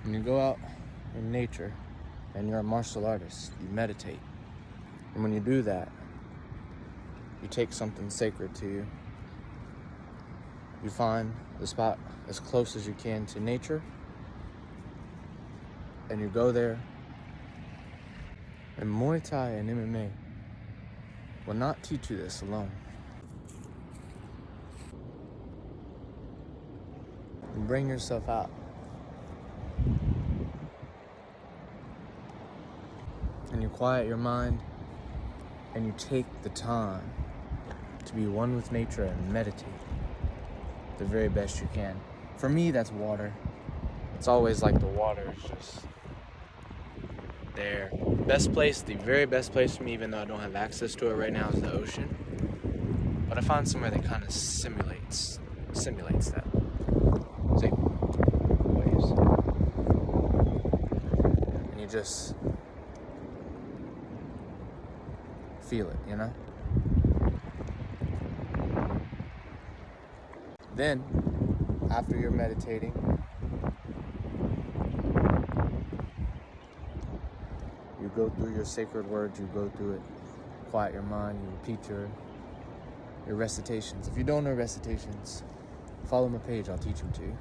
When you go out in nature and you're a martial artist, you meditate. And when you do that, you take something sacred to you. You find the spot as close as you can to nature, and you go there. And Muay Thai and MMA will not teach you this alone. You bring yourself out. And you quiet your mind, and you take the time to be one with nature and meditate the very best you can. For me, that's water. It's always like the water is just there. The very best place for me, even though I don't have access to it right now, is the ocean. But I find somewhere that kind of simulates that. See? Waves. And you just feel it, you know? Then, after you're meditating, you go through your sacred words, you go through it, quiet your mind, you repeat your recitations. If you don't know recitations, follow my page, I'll teach them to you.